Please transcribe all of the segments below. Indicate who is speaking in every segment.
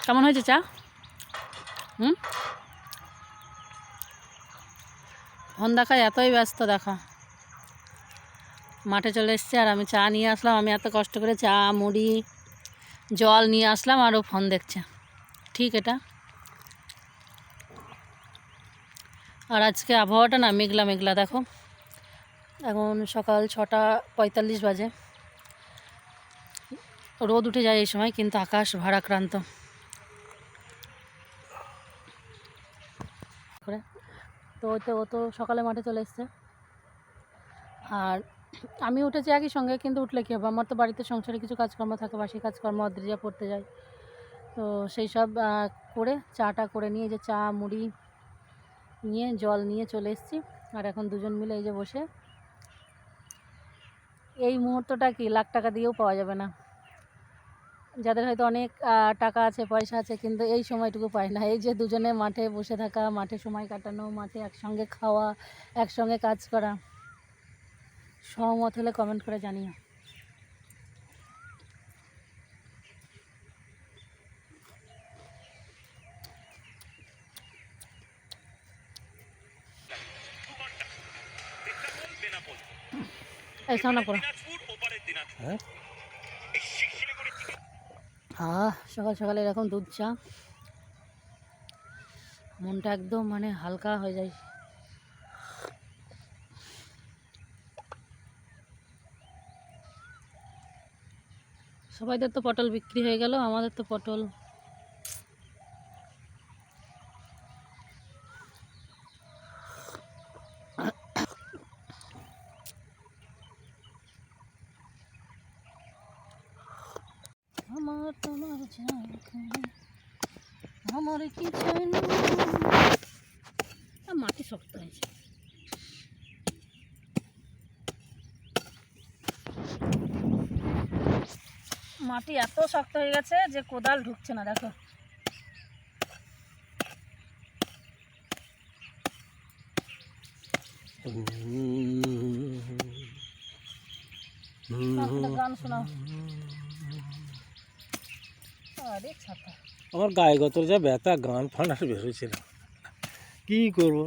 Speaker 1: কেমন হয়েছে চা? ফোন দেখায় এতই ব্যস্ত, দেখো মাঠে চলে এসছে আর আমি চা নিয়ে আসলাম। আমি এত কষ্ট করে চা মুড়ি জল নিয়ে আসলাম আর ও ফোন দেখছে। ঠিক এটা। আর আজকে আবহাওয়াটা না মেঘলা মেঘলা, দেখো এখন সকাল 6:45 বাজে। রোদ উঠে যায় এই সময়, কিন্তু আকাশ ভারাক্রান্ত। তো ও তো সকালে মাঠে চলে এসছে আর আমি উঠেছি একই সঙ্গে। কিন্তু উঠলে কী হবে, আমার তো বাড়িতে সংসারে কিছু কাজকর্ম থাকে, বাসি কাজকর্ম, অদ্রিজা পড়তে যায়। তো সেই সব করে চাটা করে নিয়ে, যে চা মুড়ি নিয়ে জল নিয়ে চলে এসেছি। আর এখন দুজন মিলে এই যে বসে, এই মুহূর্তটা কি লাখ টাকা দিয়েও পাওয়া যাবে না। যাদের হয়তো অনেক টাকা আছে পয়সা আছে, কিন্তু এই সময়টুকু পায় না। এই যে দুজনে মাঠে বসে থাকা, মাঠে সময় কাটানো, মাঠে একসঙ্গে খাওয়া, একসঙ্গে কাজ করা। সহমত হলে কমেন্ট করে জানিও। এই সামনে পড়ো। সকাল সকালে এরকম দুধ চা, মনটা একদম মানে হালকা হয়ে যায়। সবাইদের তো পটল বিক্রি হয়ে গেল, আমাদের তো পটল আমার তোমার আমার কি চাই না। মাটি শক্ত হয়েছে। মাটি এত শক্ত হয়ে গেছে যে কোদাল ঢুকছে না, দেখো। গান শোনাও। আরে ছাতা,
Speaker 2: আমার গায়ে গতর যা ব্যথা, গান ফান আর বের হয়েছিল, কী করবো।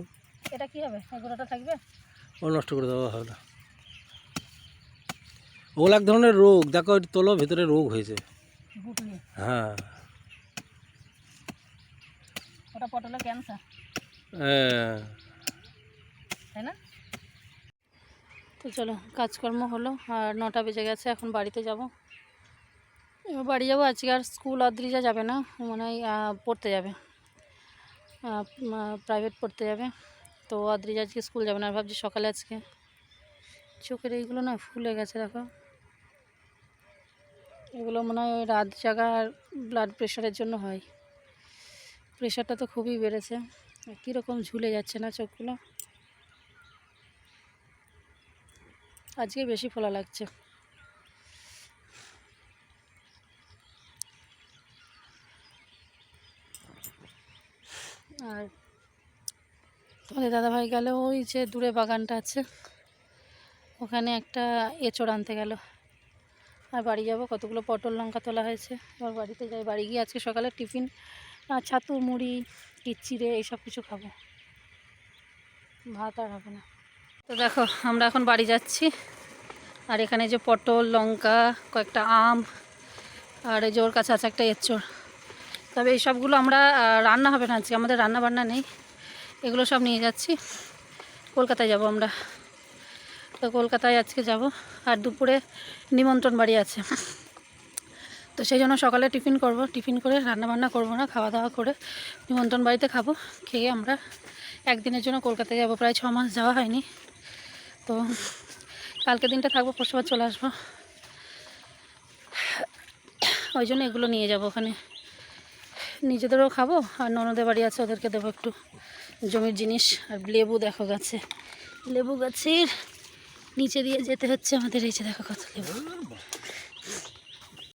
Speaker 1: এটা কি হবে? এগুলোটা থাকবে,
Speaker 2: ও নষ্ট করে দেওয়া হবে না। ওগুলো এক ধরনের রোগ, দেখো তোলো ভেতরে রোগ হয়েছে। হ্যাঁ,
Speaker 1: ওটা পটলের ক্যান্সার, তাই না? তো চলো, কাজকর্ম হলো আর 9টা বেজে গেছে। এখন বাড়িতে যাব। বাড়ি যাবো। আজকে আর স্কুল অদ্রিজা যাবে না, মনে হয় পড়তে যাবে, প্রাইভেট পড়তে যাবে। তো অদ্রিজা আজকে স্কুল যাবে না। আর ভাবছি সকালে আজকে চোখের এইগুলো না ফুলে গেছে, দেখো। এগুলো মনে হয় ওই রাত জাগা আর ব্লাড প্রেশারের জন্য হয়। প্রেশারটা তো খুবই বেড়েছে, কীরকম ঝুলে যাচ্ছে না চোখগুলো। আজকে বেশি ফোলা লাগছে। আর তোমাদের দাদাভাই গেল ওই যে দূরে বাগানটা আছে, ওখানে একটা এঁচড় আনতে গেল। আর বাড়ি যাব, কতগুলো পটল লঙ্কা তোলা হয়েছে। এবার বাড়িতে যাই। বাড়ি গিয়ে আজকে সকালে টিফিন ছাতু মুড়ি চিড়ে এইসব কিছু খাবো, ভাত আর হবে না। তো দেখো আমরা এখন বাড়ি যাচ্ছি। আর এখানে যে পটল লঙ্কা, কয়েকটা আম, আর এই যে ওর কাছে আছে একটা এঁচড়। তবে এই সবগুলো আমরা রান্না হবে না আজকে, আমাদের রান্না বান্না নেই। এগুলো সব নিয়ে যাচ্ছি, কলকাতায় যাব আমরা। তো কলকাতায় আজকে যাব। আর দুপুরে নিমন্ত্রণ বাড়ি আছে, তো সেই জন্য সকালে টিফিন করব। টিফিন করে রান্নাবান্না করব না, খাওয়া দাওয়া করে নিমন্ত্রণ বাড়িতে খাবো। খেয়ে আমরা একদিনের জন্য কলকাতায় যাব। প্রায় 6 মাস যাওয়া হয়নি, তো কালকে দিনটা থাকবো, পরশুবার চলে আসবো। ওই জন্য এগুলো নিয়ে যাব ওখানে, নিজেদেরও খাবো আর ননদের বাড়ি আছে ওদেরকে দেবো একটু জমির জিনিস। আর লেবু দেখো গাছে, লেবু গাছের নিচে দিয়ে যেতে হচ্ছে আমাদের। এই যে দেখো কত লেবু।